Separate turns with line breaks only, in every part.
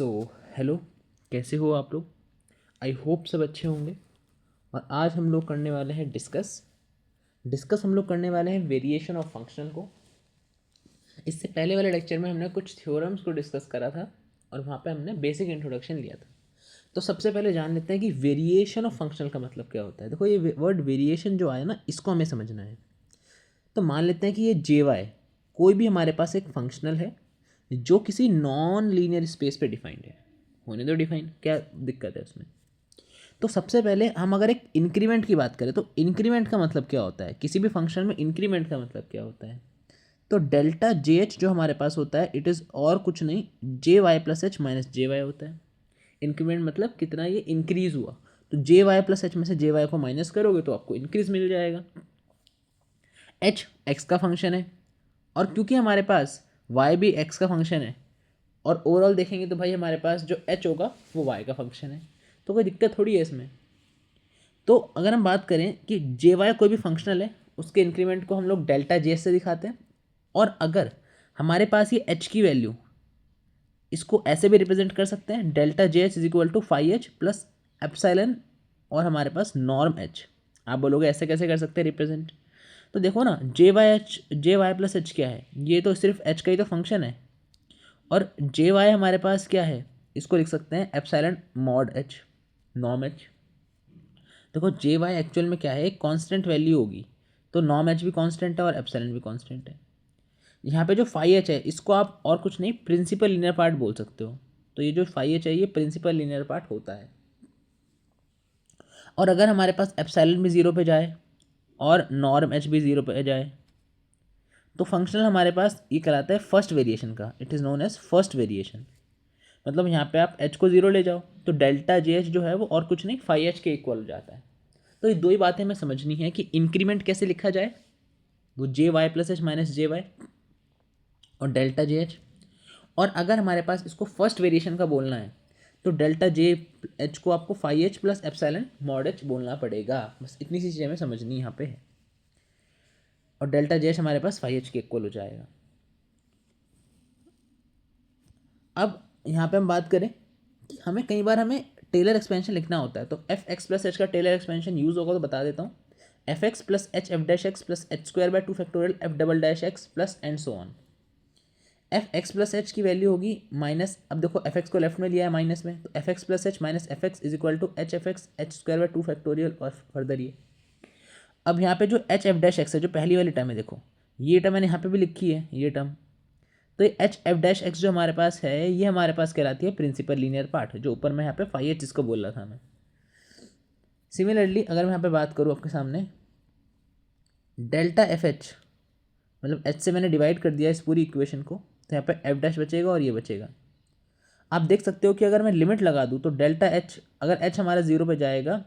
So hello, कैसे हो आप लोग। आई होप सब अच्छे होंगे। और आज हम लोग करने वाले हैं डिस्कस हम लोग करने वाले हैं वेरिएशन ऑफ फंक्शनल को। इससे पहले वाले लेक्चर में हमने कुछ थ्योरम्स को डिस्कस करा था और वहाँ पे हमने बेसिक इंट्रोडक्शन लिया था। तो सबसे पहले जान लेते हैं कि वेरिएशन ऑफ फंक्शनल का मतलब क्या होता है। देखो, ये वर्ड वेरिएशन जो आया ना, इसको हमें समझना है। तो मान लेते हैं कि ये जे वाई कोई भी हमारे पास एक फंक्शनल है जो किसी नॉन लीनियर स्पेस पे डिफाइंड है। होने दो डिफाइन, क्या दिक्कत है उसमें। तो सबसे पहले हम अगर एक इंक्रीमेंट की बात करें तो इंक्रीमेंट का मतलब क्या होता है, किसी भी फंक्शन में इंक्रीमेंट का मतलब क्या होता है। तो डेल्टा जे एच जो हमारे पास होता है, इट इज़ और कुछ नहीं, जे वाई प्लस एच माइनस जे वाई होता है। इंक्रीमेंट मतलब कितना ये इंक्रीज हुआ। तो जे वाई प्लस एच में से जे वाई को माइनस करोगे तो आपको इंक्रीज मिल जाएगा। एच एक्स का फंक्शन है, और क्योंकि हमारे पास वाई भी एक्स का फंक्शन है, और ओवरऑल देखेंगे तो भाई हमारे पास जो एच होगा वो वाई का फंक्शन है। तो कोई दिक्कत थोड़ी है इसमें। तो अगर हम बात करें कि जे वाई कोई भी फंक्शनल है, उसके इंक्रीमेंट को हम लोग डेल्टा जे से दिखाते हैं। और अगर हमारे पास ये एच की वैल्यू, इसको ऐसे भी रिप्रेजेंट कर सकते हैं, delta J H is equal to five H plus epsilon, और हमारे पास नॉर्म एच। आप बोलोगे ऐसे कैसे कर सकते हैं रिप्रेजेंट। तो देखो ना, जे वाई प्लस एच क्या है, ये तो सिर्फ एच का ही तो फंक्शन है। और जे वाई हमारे पास क्या है, इसको लिख सकते हैं epsilon mod H, norm H. देखो जे वाई एक्चुअल में क्या है, एक कांस्टेंट वैल्यू होगी। तो नॉर्म एच भी कांस्टेंट है और एप्सिलॉन भी कांस्टेंट है। यहाँ पे जो फाई एच है, इसको आप और कुछ नहीं, प्रिंसिपल लीनियर पार्ट बोल सकते हो। तो ये जो फाई एच है, ये प्रिंसिपल लीनियर पार्ट होता है। और अगर हमारे पास एप्सिलॉन भी जीरो पे जाए और नॉर्म एच भी जीरो पे जाए, तो फंक्शनल हमारे पास ये कहलाता है फर्स्ट वेरिएशन का। It is known as first variation. मतलब यहाँ पे आप एच को जीरो ले जाओ तो डेल्टा जे एच जो है वो और कुछ नहीं, फाइव एच के इक्वल हो जाता है। तो ये दो ही बातें हमें समझनी है कि इंक्रीमेंट कैसे लिखा जाए, वो जे वाई प्लस एच माइनस जे वाई और डेल्टा जे एच। और अगर हमारे पास इसको फर्स्ट वेरिएशन का बोलना है तो डेल्टा जे एच को आपको five H plus epsilon mod H बोलना पड़ेगा। बस इतनी सी चीज़ें हमें समझनी यहाँ पे है। और डेल्टा जे एच हमारे पास फाइव एच के इक्वल हो जाएगा। अब यहाँ पे हम बात करें कि हमें कई बार हमें टेलर एक्सपेंशन लिखना होता है। तो एफ एक्स प्लस एच का टेलर एक्सपेंशन यूज़ होगा तो बता देता हूँ। F x plus H F dash x plus H square by two factorial F double dash x plus and so on. F x plus h की value होगी minus, अब देखो एफ एक्स को लेफ्ट में लिया है माइनस में, तो F x plus H minus F X is equal to H F X H square by two factorial और फर्दर ये। अब यहाँ पे जो एच एफ डैश एक्स है, जो पहली वाली टर्म है, देखो ये टर्म मैंने यहाँ पे भी लिखी है, ये टर्म। तो ये एच एफ डैश एक्स जो हमारे पास है, ये हमारे पास कहलाती है प्रिंसिपल लीनियर पार्ट, जो ऊपर मैं यहाँ पे फाइव एच इसको बोल रहा था मैं। सिमिलरली अगर मैं यहाँ पे बात करूँ आपके सामने, डेल्टा एफ एच, मतलब एच से मैंने डिवाइड कर दिया इस पूरी इक्वेशन को, तो यहाँ पे एफ डैश बचेगा और ये बचेगा। आप देख सकते हो कि अगर मैं लिमिट लगा दूँ तो डेल्टा एच, अगर एच हमारा जीरो पे जाएगा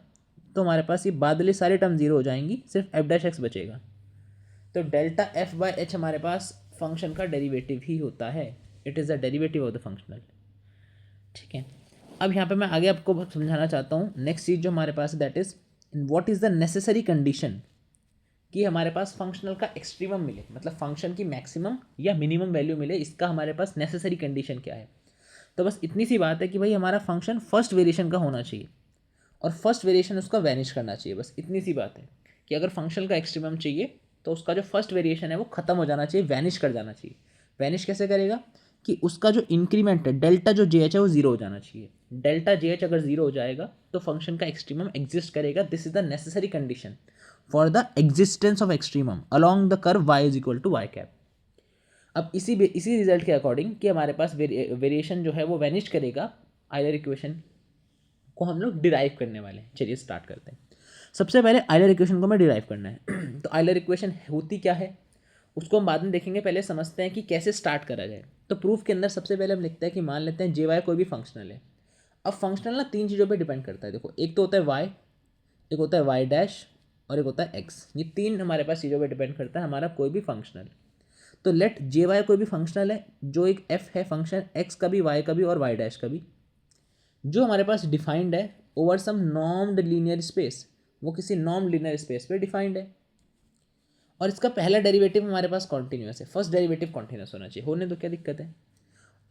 तो हमारे पास ये बादली सारी टर्म जीरो हो जाएंगी, सिर्फ एफ डैश एक्स बचेगा। तो डेल्टा एफ बाई एच हमारे पास फंक्शन का डेरिवेटिव ही होता है। It is the derivative of the functional. ठीक है। अब यहाँ पे मैं आगे आपको समझाना चाहता हूँ नेक्स्ट चीज़ जो हमारे पास है, that is what is the necessary condition कि हमारे पास फंक्शनल का एक्सट्रीमम मिले, मतलब फंक्शन की मैक्सिमम या मिनिमम वैल्यू मिले, इसका हमारे पास नेसेसरी कंडीशन क्या है। तो बस इतनी सी बात है कि भाई हमारा फंक्शन फर्स्ट वेरिएशन का होना चाहिए और फर्स्ट वेरिएशन उसका वैनिश करना चाहिए। बस इतनी सी बात है कि अगर फंक्शन का एक्सट्रीमम चाहिए तो उसका जो फर्स्ट वेरिएशन है वो खत्म हो जाना चाहिए, वैनिश कर जाना चाहिए। वैनिश कैसे करेगा कि उसका जो इंक्रीमेंट है डेल्टा जो जे एच है वो जीरो हो जाना चाहिए। डेल्टा जे एच अगर जीरो हो जाएगा तो फंक्शन का एक्सट्रीमम एग्जिस्ट करेगा। This is the necessary condition for the existence of extremum along the curve Y is equal to Y cap. अब इसी रिजल्ट के अकॉर्डिंग कि हमारे पास वेरिएशन जो है वो वैनिश करेगा, आइलर इक्वेशन को हम लोग डिराइव करने वाले हैं। चलिए स्टार्ट करते हैं। सबसे पहले आइलर इक्वेशन को हमें डिराइव करना है। तो आइलर इक्वेशन होती क्या है उसको हम बाद में देखेंगे, पहले समझते हैं कि कैसे स्टार्ट करा जाए। तो प्रूफ के अंदर सबसे पहले हम लिखते हैं कि मान लेते हैं जे वाई कोई भी फंक्शनल है। अब फंक्शनल ना तीन चीज़ों पे डिपेंड करता है। देखो, एक तो होता है वाई, एक होता है वाई डैश और एक होता है एक्स। ये तीन हमारे पास चीज़ों पे डिपेंड करता है हमारा कोई भी फंक्शनल। तो लेट जे वाई कोई भी फंक्शनल है जो एक एफ है फंक्शन एक्स का भी, वाई का भी और वाई डैश का भी, जो हमारे पास डिफाइंड है ओवर सम नॉर्म्ड लीनियर स्पेस, वो किसी नॉर्म लीनियर स्पेस पे डिफाइंड है। और इसका पहला डेरिवेटिव हमारे पास कॉन्टिन्यूस है, फर्स्ट डेरिवेटिव कॉन्टिन्यूस होना चाहिए। होने तो क्या दिक्कत है।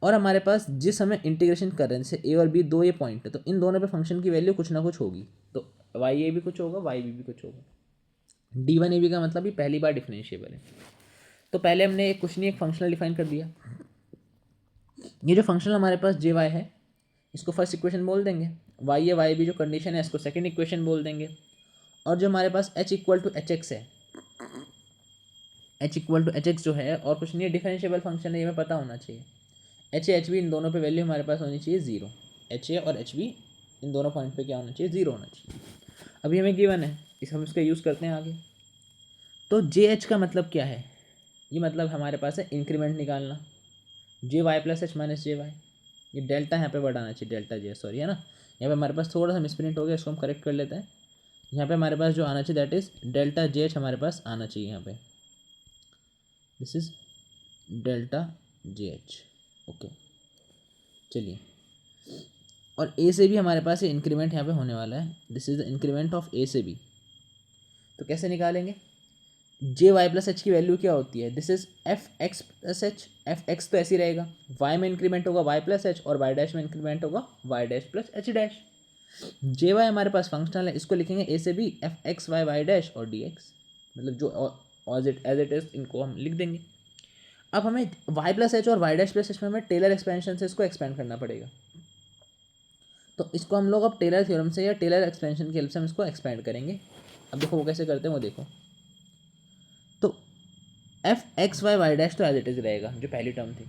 और हमारे पास जिस हमें इंटीग्रेशन कर रहे हैं, जैसे ए और बी दो ये पॉइंट है, तो इन दोनों पे फंक्शन की वैल्यू कुछ ना कुछ होगी, तो वाई ए भी कुछ होगा, वाई बी भी कुछ होगा। डी वन ए बी का मतलब ही पहली बार डिफरेंशिएबल है। तो पहले हमने एक कुछ नहीं एक फंक्शनल डिफाइन कर दिया। ये जो फंक्शनल हमारे पास जे वाई है, इसको फर्स्ट इक्वेशन बोल देंगे, वाई ए वाई बी जो कंडीशन है इसको सेकंड इक्वेशन बोल देंगे। और जो हमारे पास h equal to H X है, h equal to H X जो है और कुछ नहीं है, डिफरेंशिएबल फंक्शन है, ये हमें पता होना चाहिए। H A H be in दोनों पे वैल्यू हमारे पास होनी चाहिए ज़ीरो, एच ए और एच बी इन दोनों पॉइंट पे क्या होना चाहिए, ज़ीरो होना चाहिए। अभी हमें गिवन है, इस हम इसका यूज़ करते हैं आगे। तो जे एच का मतलब क्या है, ये मतलब हमारे पास है इंक्रीमेंट निकालना, जे वाई प्लस एच माइनस जे वाई। ये डेल्टा यहाँ पे वर्ड आना चाहिए, डेल्टा जे, सॉरी है ना, यहाँ पे हमारे पास थोड़ा सा मिसप्रिंट हो गया, इसको हम करेक्ट कर लेते हैं। यहाँ पे हमारे पास जो आना चाहिए that is delta J H हमारे पास आना चाहिए यहाँ पे, this is delta J H. Okay चलिए, और ए से भी हमारे पास ये इंक्रीमेंट यहाँ पे होने वाला है, this is the increment of a से बी। तो कैसे निकालेंगे, जे वाई प्लस एच की वैल्यू क्या होती है, this is f x plus H, F x तो ऐसे ही रहेगा, वाई में इंक्रीमेंट होगा वाई प्लस एच, और वाई डैश में इंक्रीमेंट होगा y dash plus H dash. J y हमारे पास फंक्शनल है, इसको लिखेंगे ए से b f x Y Y dash और डी एक्स, मतलब जो एज इट इज इनको हम लिख देंगे। अब हमें वाई प्लस एच और वाई डैश प्लस एच में हमें टेलर एक्सपेंशन से इसको एक्सपेंड करना पड़ेगा। तो इसको हम लोग अब टेलर थ्योरम से या टेलर एक्सपेंशन की हेल्प से हम इसको एक्सपेंड करेंगे। अब देखो वो कैसे करते हैं वो देखो। तो F x Y Y dash तो एज इट इज रहेगा, जो पहली टर्म थी,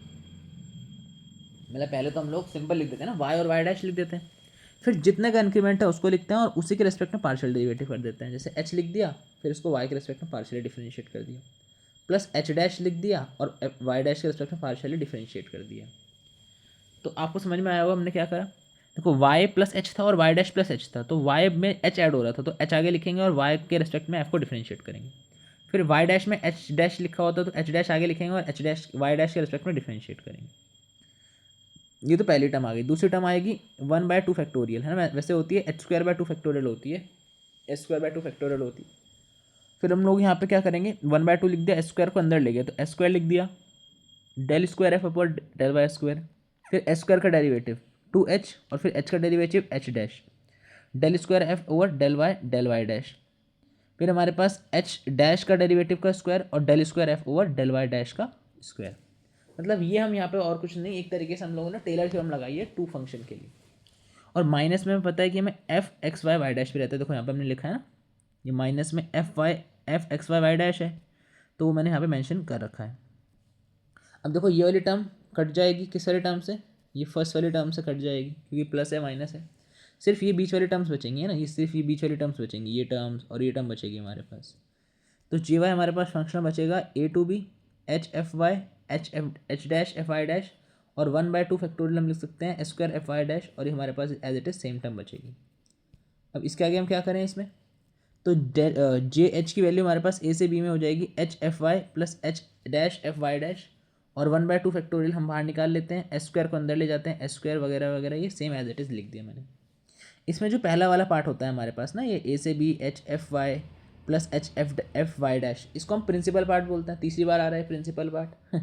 मतलब पहले तो हम लोग सिंपल लिख देते हैं ना, वाई और वाई डैश लिख देते हैं, फिर जितने का इंक्रीमेंट है उसको लिखते हैं और उसी के रेस्पेक्ट में पार्शियल डेरिवेटिव कर देते हैं। जैसे एच लिख दिया, फिर उसको वाई के रेस्पेक्ट में पार्शियली डिफरेंशिएट कर दिया, प्लस एच डैश लिख दिया और वाई डैश के रेस्पेक्ट में पार्शियली डिफरेंशिएट कर दिया। तो आपको समझ में आया होगा हमने क्या करा। देखो y प्लस एच था और y डैश प्लस एच था, तो y में h ऐड हो रहा था, तो h आगे लिखेंगे और y के रेस्पेक्ट में f को डिफरेंशिएट करेंगे। फिर y डैश में h डैश लिखा होता तो h डैश आगे लिखेंगे और h डैश y डैश के रेस्पेक्ट में डिफरेंशिएट करेंगे। ये तो पहली टर्म आ गई। दूसरी टर्म आएगी 1/2 फैक्टोरियल, है ना, वैसे होती है h² 2 फैक्टोरियल होती है, h² 2 फैक्टोरियल होती है। फिर हम लोग यहाँ पे क्या करेंगे, 1/2 लिख दिया, h² को अंदर ले गए तो h² लिख दिया, del square F upon del Y square, फिर h² का डेरिवेटिव 2h और फिर h का derivative h dash, del square F over del Y dash, फिर हमारे पास h डैश का डेरिवेटिव का स्क्वायर और del square F over del Y dash का स्क्वायर। मतलब ये हम यहाँ पे और कुछ नहीं, एक तरीके से हम लोगों ने टेलर थ्योरम लगाई है टू फंक्शन के लिए। और माइनस में पता है कि हमें F x Y Y dash भी रहता है, देखो यहाँ पे हमने लिखा है ना, ये माइनस में F x Y Y dash है, तो वो मैंने यहाँ पे मेंशन कर रखा है। अब देखो ये वाली टर्म कट जाएगी, किस वाली टर्म से, ये फर्स्ट वाली टर्म से कट जाएगी, क्योंकि प्लस है माइनस है, सिर्फ ये बीच वाली टर्म्स बचेंगी, है ना, ये सिर्फ ये बीच वाली टर्म्स बचेंगी, ये टर्म्स और ये टर्म बचेगी हमारे पास। तो जी वाई हमारे पास फंक्शन बचेगा a to b H F y h dash f i dash, और 1/2 फैक्टोरियल हम लिख सकते हैं स्क्वायर एफ आई डैश, और ये हमारे पास as it is same term बचेगी। अब इसके आगे हम क्या करें इसमें, तो जे एच की वैल्यू हमारे पास ए से बी में हो जाएगी H F Y plus H dash F Y dash, और 1/2 फैक्टोरियल हम बाहर निकाल लेते हैं, एस स्क्वायर को अंदर ले जाते हैं, एस स्क्वायर वगैरह वगैरह ये सेम एज इट इज़ लिख दिया मैंने। इसमें जो पहला वाला पार्ट होता है हमारे पास ना, ये ए से B H F Y plus H F Y dash, इसको हम प्रिंसिपल पार्ट बोलते हैं, तीसरी बार आ रहा है प्रिंसिपल पार्ट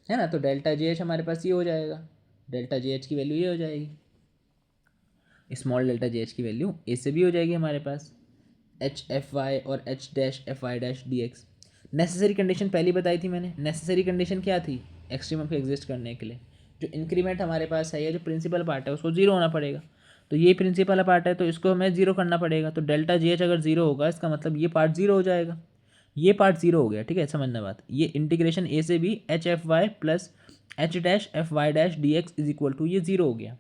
है ना। तो डेल्टा जे एच हमारे पास ये हो जाएगा, डेल्टा जे एच की वैल्यू ये हो जाएगी, स्मॉल डेल्टा जे एच की वैल्यू ए से बी हो जाएगी हमारे पास एच एफ वाई और H dash F Y dash D X. Necessary condition पहली बताई थी मैंने, नेसेसरी कंडीशन क्या थी, एक्सट्रीमम को एग्जिस्ट करने के लिए जो इंक्रीमेंट हमारे पास है या जो प्रिंसिपल पार्ट है उसको जीरो होना पड़ेगा। तो ये प्रिंसिपल पार्ट है तो इसको हमें जीरो करना पड़ेगा, तो डेल्टा जी एच अगर जीरो होगा इसका मतलब ये पार्ट जीरो हो जाएगा, ये पार्ट जीरो हो गया, ठीक है, समझना बात। ये इंटीग्रेशन ए से B H F Y plus H dash F Y dash D X is equal to ये जीरो हो गया।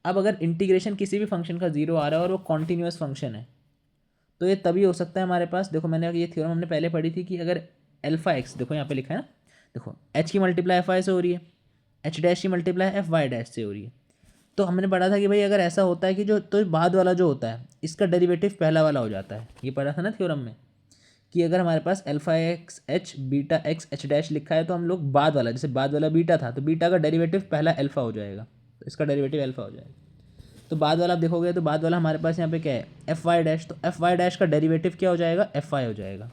अब अगर इंटीग्रेशन किसी भी फंक्शन का जीरो आ रहा है और वो कॉन्टीन्यूअस फंक्शन है तो ये तभी हो सकता है हमारे पास। देखो मैंने ये थ्योरम हमने पहले पढ़ी थी कि अगर अल्फा एक्स, देखो यहाँ पे लिखा है ना, देखो एच की मल्टीप्लाई एफ आई से हो रही है, एच डैश की मल्टीप्लाई एफ वाई डैश से हो रही है, तो हमने पढ़ा था कि भाई अगर ऐसा होता है कि जो तो बाद वाला जो होता है इसका डेरिवेटिव पहला वाला हो जाता है, ये पढ़ा था ना थ्योरम में कि अगर हमारे पास alpha x h beta x h dash लिखा है तो हम लोग बाद वाला, जैसे बाद वाला बीटा था तो बीटा का डेरिवेटिव पहला अल्फा हो जाएगा, तो इसका डेरिवेटिव अल्फा हो जाएगा। तो बाद वाला आप देखोगे तो बाद वाला हमारे पास यहाँ पे क्या है एफ वाई डैश, तो एफ वाई डैश का डेरिवेटिव क्या हो जाएगा एफ वाई हो जाएगा।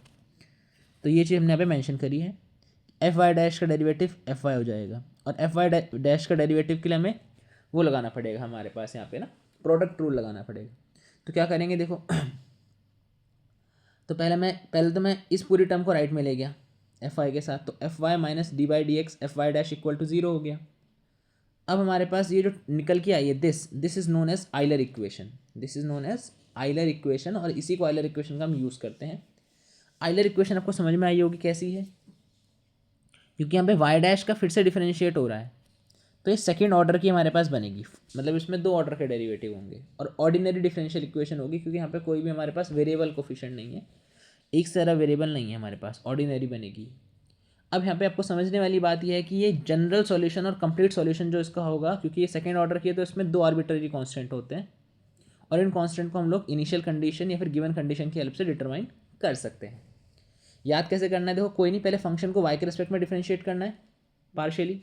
तो ये चीज़ हमने यहाँ पे मेंशन करी है। एफ वाई डैश का डेरिवेटिव एफ वाई हो जाएगा, और एफ वाई डैश का डेरिवेटिव के लिए हमें वो लगाना पड़ेगा, हमारे पास यहाँ पे ना प्रोडक्ट रूल लगाना पड़ेगा। तो क्या करेंगे देखो तो पहले तो मैं इस पूरी टर्म को राइट में ले गया एफ वाई के साथ, तो F Y minus D by D X F Y dash equal to zero हो गया। अब हमारे पास ये जो निकल के आई है this is known as Euler equation, this is known as Euler equation, और इसी को आइलर इक्वेशन का हम यूज़ करते हैं। आइलर इक्वेशन आपको समझ में आई होगी कैसी है, क्योंकि यहाँ पे वाई डैश का फिर से डिफरेंशिएट हो रहा है, तो ये सेकंड ऑर्डर की हमारे पास बनेगी, मतलब इसमें दो ऑर्डर के डेरिवेटिव होंगे, और ऑर्डिनरी डिफरेंशियल इक्वेशन होगी, क्योंकि यहाँ पे कोई भी हमारे पास वेरिएबल कोफिशिएंट नहीं है, एक से ज़्यादा वेरिएबल नहीं है हमारे पास, ऑर्डिनरी बनेगी। अब यहाँ पे आपको समझने वाली बात यह है कि ये जनरल सॉल्यूशन और कंप्लीट सॉल्यूशन जो इसका होगा, क्योंकि ये सेकंड ऑर्डर की है तो इसमें दो आर्बिट्ररी कांस्टेंट होते हैं, और इन कांस्टेंट को हम लोग इनिशियल कंडीशन या फिर गिवन कंडीशन की हेल्प से डिटरमाइन कर सकते हैं। याद कैसे करना है, देखो कोई नहीं, पहले फंक्शन को वाई के रिस्पेक्ट में डिफरेंशिएट करना है पार्शियली,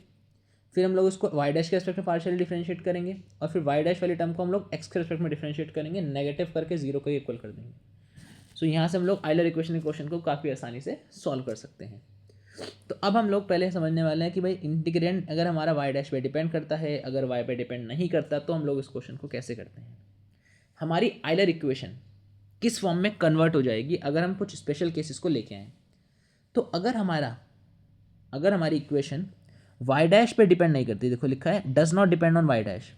फिर हम लोग उसको वाई डैश के रिस्पेक्ट में पार्शियली डिफरेंशिएट करेंगे, और फिर वाई डैश वाली टर्म को हम लोग एक्स के रिस्पेक्ट में डिफरेंशिएट करेंगे, नेगेटिव करके जीरो को इक्वल कर देंगे। सो यहाँ से हम लोग आइलर इक्वेशन के क्वेश्चन को काफ़ी आसानी से सॉल्व कर सकते हैं। तो अब हम लोग पहले समझने वाले हैं कि भाई इंटीग्रेंड अगर हमारा वाई डैश पे डिपेंड करता है, अगर वाई पे डिपेंड नहीं करता, तो हम लोग इस क्वेश्चन को कैसे करते हैं। हमारी आइलर इक्वेशन किस फॉर्म में कन्वर्ट हो जाएगी अगर हम कुछ स्पेशल केसेस को लेके आएँ। तो अगर हमारी इक्वेशन वाई डैश पे डिपेंड नहीं करती, देखो लिखा है does not depend on Y dash,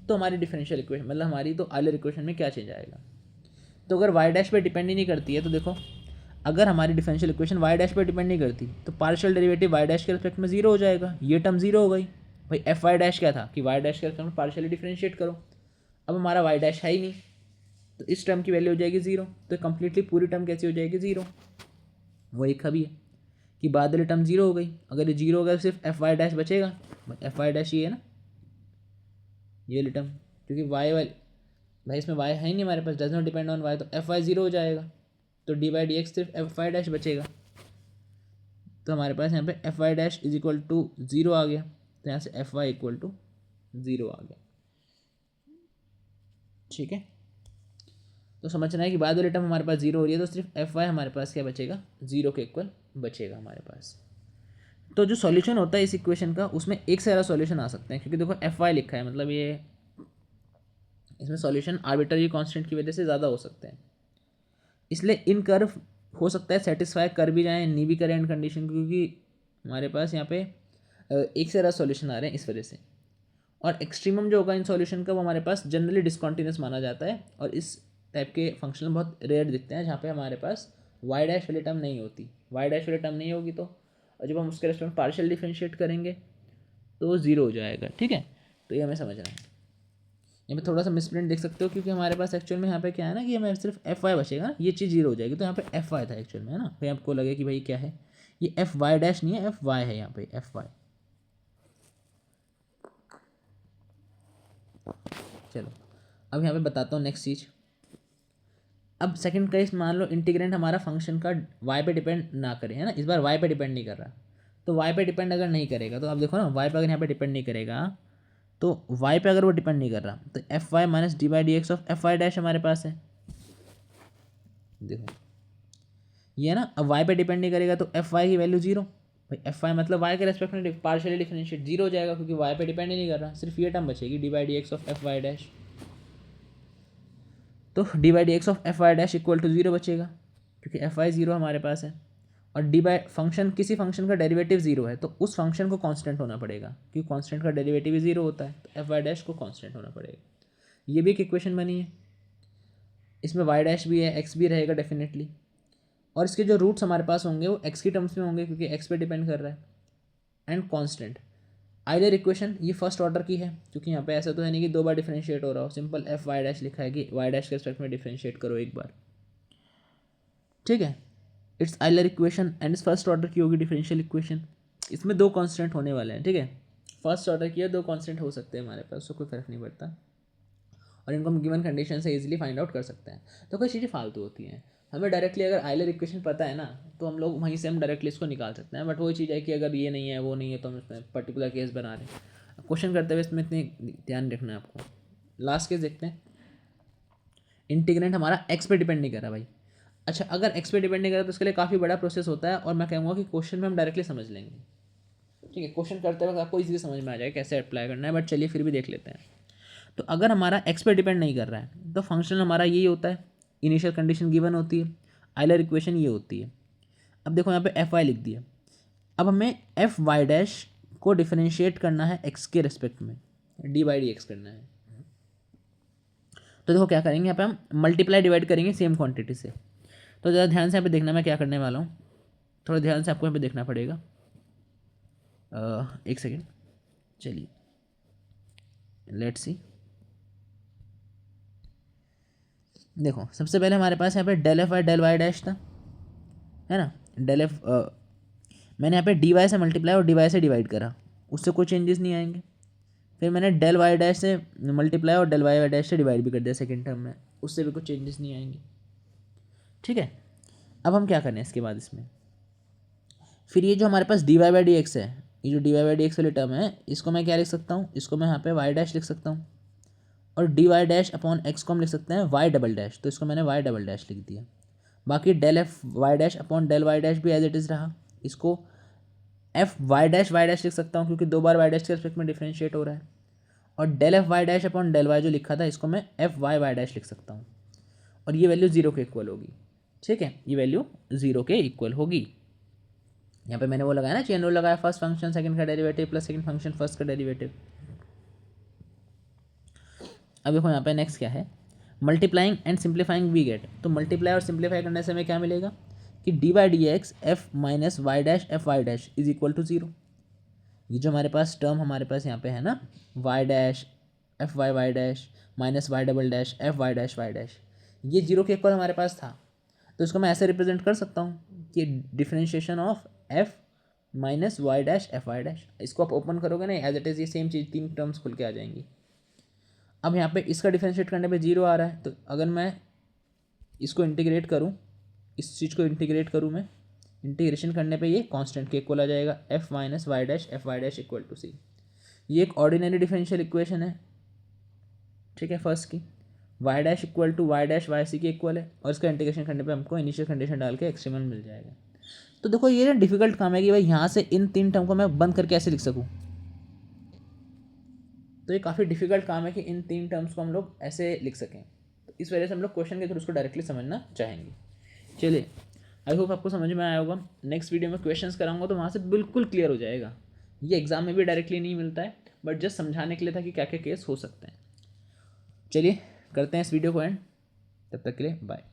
तो हमारी डिफरेंशियल इक्वेशन मतलब हमारी तो आइलर इक्वेशन में क्या चेंज आएगा। तो अगर वाई डैश पे डिपेंड ही नहीं करती है, तो देखो अगर हमारी डिफरेंशियल इक्वेशन वाई डैश पे डिपेंड नहीं करती, तो पार्शियल डेरिवेटिव वाई डैश के रिस्पेक्ट में जीरो हो जाएगा, ये टर्म जीरो हो गई। भाई एफ वाई डैश क्या था कि वाई डैश के रिस्पेक्ट में पार्शियली डिफरेंशिएट करो, अब हमारा वाई डैश है ही नहीं, तो इस टर्म की वैल्यू हो जाएगी जीरो, तो कंप्लीटली पूरी टर्म कैसी हो जाएगी जीरो। वो एक भी है कि बाद वाली टर्म जीरो हो गई, अगर ये जीरो हो गया तो सिर्फ एफ वाई डैश बचेगा, एफ वाई डैश ये है ना, ये वाली टर्म, क्योंकि वाई वाली भाई इसमें वाई है ही नहीं हमारे पास, does not depend on y, तो एफ वाई जीरो हो जाएगा, तो डी बाई डी एक्स सिर्फ एफ वाई डैश बचेगा। तो हमारे पास यहाँ पे f Y dash is equal to zero आ गया, तो यहाँ से f y equal to zero आ गया। ठीक है, तो समझना है कि बाद वाली टर्म हमारे पास जीरो हो रही है, तो सिर्फ एफ वाई हमारे पास क्या बचेगा, जीरो के इक्वल बचेगा हमारे पास। तो जो सॉल्यूशन होता है इस इक्वेशन का, उसमें एक से ज़्यादा सॉल्यूशन आ सकते हैं, क्योंकि देखो एफ वाई लिखा है, मतलब ये इसमें सॉल्यूशन आर्बिट्ररी कांस्टेंट की वजह से ज़्यादा हो सकते हैं, इसलिए इन कर्व हो सकता है सेटिस्फाई कर भी जाएँ नहीं भी करें एंड कंडीशन, क्योंकि हमारे पास यहाँ पे एक से ज़्यादा सॉल्यूशन आ रहे हैं इस वजह से। और एक्सट्रीमम जो होगा इन सॉल्यूशन का, वो हमारे पास जनरली डिसकंटिन्यूअस माना जाता है, और इस टाइप के फंक्शन बहुत रेयर दिखते हैं जहाँ पे हमारे पास वाई डैश वाली टर्म नहीं होती। वाई डैश वाली टर्म नहीं होगी तो जब हम उसके रेस्पेक्ट में पार्शियल डिफरेंशिएट करेंगे तो वो जीरो हो जाएगा। ठीक है, तो ये हमें समझना है। यहाँ पे थोड़ा सा मिसप्रिंट देख सकते हो, क्योंकि हमारे पास एक्चुअल में यहाँ पे क्या है ना कि हमें सिर्फ एफ वाई बचेगा ना, ये चीज़ जीरो हो जाएगी, तो यहाँ पे एफ वाई था एक्चुअल में, है ना। भाई आपको लगे कि भाई क्या है, ये एफ वाई डैश नहीं है, एफ वाई है यहाँ पे, एफ वाई। चलो अब यहाँ पे बताता हूँ नेक्स्ट चीज़। अब सेकंड केस मान लो इंटीग्रेंट हमारा फंक्शन का वाई पे डिपेंड ना करे, है ना, इस बार वाई पे डिपेंड नहीं कर रहा। तो वाई पे डिपेंड अगर नहीं करेगा, तो आप देखो ना वाई पे अगर यहाँ पे डिपेंड नहीं करेगा, तो वाई पे अगर वो डिपेंड नहीं कर रहा, तो F Y minus D by D x of F Y dash हमारे पास है। देखो ये ना, अब वाई पे डिपेंड नहीं करेगा तो एफ वाई की वैल्यू जीरो। भाई एफ वाई मतलब वाई के रेस्पेक्ट में पार्शियली डिफरेंशिएट जीरो हो जाएगा, क्योंकि वाई पे डिपेंड ही नहीं कर रहा, सिर्फ ये टर्म बचेगी d by D x of F Y dash. तो d by D x of F Y dash equal to zero बचेगा, क्योंकि एफ वाई जीरो हमारे पास है, और डी बाई फंक्शन किसी फंक्शन का डेरिवेटिव जीरो है, तो उस फंक्शन को कांस्टेंट होना पड़ेगा, क्योंकि कांस्टेंट का डेरिवेटिव ही जीरो होता है, तो एफ वाई डैश को कांस्टेंट होना पड़ेगा। ये भी एक इक्वेशन बनी है, इसमें वाई डैश भी है, एक्स भी रहेगा डेफिनेटली, और इसके जो रूट्स हमारे पास होंगे वो एक्स की टर्म्स में होंगे, क्योंकि एक्स पे डिपेंड कर रहा है, एंड कांस्टेंट। आइलर इक्वेशन ये फर्स्ट ऑर्डर की है, क्योंकि यहाँ पे ऐसा तो है नहीं कि दो बार डिफरेंशिएट हो रहा हो, सिंपल एफ वाई डैश लिखा है कि वाई डैश के रिस्पेक्ट में डिफरेंशिएट करो एक बार। ठीक है, इट्स आइलर इक्वेशन एंड इस फर्स्ट ऑर्डर की होगी डिफरेंशियल इक्वेशन। इसमें दो कांस्टेंट होने वाले हैं। ठीक है, फर्स्ट ऑर्डर की है, दो कांस्टेंट हो सकते हैं हमारे पास, उससे कोई फर्क नहीं पड़ता, और इनको हम गिवन कंडीशन से इजीली फाइंड आउट कर सकते हैं। तो कोई चीज़ें फालतू होती हैं, हमें डायरेक्टली अगर आइलर इक्वेशन पता है ना, तो हम लोग वहीं से हम डायरेक्टली इसको निकाल सकते हैं। बट वही चीज़ है कि अगर ये नहीं है वो नहीं है, तो हम इसमें पर्टिकुलर केस बना रहे हैं। क्वेश्चन करते हुए इसमें इतनी ध्यान रखना है आपको। लास्ट केस देखते हैं। इंटीग्रेंट हमारा एक्स पे डिपेंड नहीं कर रहा भाई। अच्छा, अगर एक्स पे डिपेंड नहीं करा तो उसके लिए काफ़ी बड़ा प्रोसेस होता है, और मैं कहूँगा कि क्वेश्चन में हम डायरेक्टली समझ लेंगे। ठीक है, क्वेश्चन करते वक्त आपको इजीली समझ में आ जाएगा कैसे अप्लाई करना है, बट चलिए फिर भी देख लेते हैं। तो अगर हमारा एक्स पे डिपेंड नहीं कर रहा है तो फंक्शन हमारा यही होता है, इनिशियल कंडीशन गिवन होती है, आइलर इक्वेशन ये होती है। अब देखो यहाँ पे एफ वाई लिख दिया। अब हमें एफ वाई डैश को डिफरेंशिएट करना है एक्स के रिस्पेक्ट में, डी बाई डी एक्स करना है। तो देखो क्या करेंगे, यहाँ पे हम मल्टीप्लाई डिवाइड करेंगे सेम क्वांटिटी से। तो ज़रा ध्यान से यहाँ पे देखना मैं क्या करने वाला हूँ, थोड़ा ध्यान से आपको यहाँ पे देखना पड़ेगा। एक सेकेंड, चलिए लेट्स सी। देखो सबसे पहले हमारे पास यहाँ पे del F Y del Y dash था, है ना। डेल एफ मैंने यहाँ पे डी वाई से मल्टीप्लाई और डी वाई से डिवाइड करा, उससे कोई चेंजेस नहीं आएंगे। फिर मैंने डेल वाई डैश से मल्टीप्लाई और डेल वाई डैश से डिवाइड भी कर दिया सेकेंड टर्म में, उससे भी कुछ चेंजेस नहीं आएंगे। ठीक है, अब हम क्या करें इसके बाद इसमें, फिर ये जो हमारे पास d y by D x है, ये जो d y by D x वाली टर्म है, इसको मैं क्या लिख सकता हूँ, इसको मैं यहाँ पे वाई डैश लिख सकता हूँ, और D Y dash upon X को हम लिख सकते हैं वाई डबल डैश, तो इसको मैंने वाई डबल डैश लिख दिया। बाकी del F Y dash upon del Y dash भी एज इट इज़ रहा, इसको एफ वाई डैश लिख सकता हूँ क्योंकि दो बार वाई डैश के रिस्पेक्ट में डिफरेंशिएट हो रहा है, और del F Y dash upon del Y जो लिखा था इसको मैं एफ वाई डैश लिख सकता हूँ, और ये वैल्यू जीरो के इक्वल होगी। ठीक है, ये वैल्यू जीरो के इक्वल होगी। यहाँ पे मैंने वो लगाया ना, चेन रूल लगाया, फर्स्ट फंक्शन सेकंड का derivative plus second function first का डेरिवेटिव। अब देखो यहाँ पे नेक्स्ट क्या है, multiplying and simplifying we get. तो मल्टीप्लाई और सिंप्लीफाई करने से हमें क्या मिलेगा कि D by D X F minus Y dash F Y dash is equal to zero. ये जो हमारे पास टर्म हमारे पास यहाँ पे है ना, Y dash F Y dash minus Y double dash F Y dash, ये जीरो के इक्वल हमारे पास था। तो इसको मैं ऐसे रिप्रेजेंट कर सकता हूँ कि differentiation of F minus Y dash F Y dash. इसको आप ओपन करोगे ना एज इट इज़, ये सेम चीज़ तीन टर्म्स खुल के आ जाएंगी। अब यहाँ पे इसका डिफरेंशिएट करने पे जीरो आ रहा है, तो अगर मैं इसको इंटीग्रेट करूँ, इस चीज़ को इंटीग्रेट करूँ मैं, इंटीग्रेशन करने पे ये कांस्टेंट के इक्वल आ जाएगा, f minus Y dash F Y dash equal to c. ये एक ऑर्डिनरी डिफरेंशियल इक्वेशन है, ठीक है, फर्स्ट की। Y dash equal to Y dash Y C के इक्वल है, और इसका इंटीग्रेशन करने पे हमको इनिशियल कंडीशन डाल के एक्सट्रीमल मिल जाएगा। तो देखो ये ना डिफिकल्ट काम है कि भाई यहाँ से इन तीन टर्म को मैं बंद करके ऐसे लिख सकूँ, तो ये काफ़ी डिफिकल्ट काम है कि इन तीन टर्म्स को हम लोग ऐसे लिख सकें। तो इस वजह से हम लोग क्वेश्चन के थ्रू उसको डायरेक्टली समझना चाहेंगे। चलिए, आई होप आपको समझ में आया होगा। नेक्स्ट वीडियो में क्वेश्चंस कराऊंगा तो वहाँ से बिल्कुल क्लियर हो जाएगा। ये एग्जाम में भी डायरेक्टली नहीं मिलता है, बट जस्ट समझाने के लिए था कि क्या क्या केस हो सकते हैं। चलिए करते हैं इस वीडियो को एंड, तब तक के लिए बाय।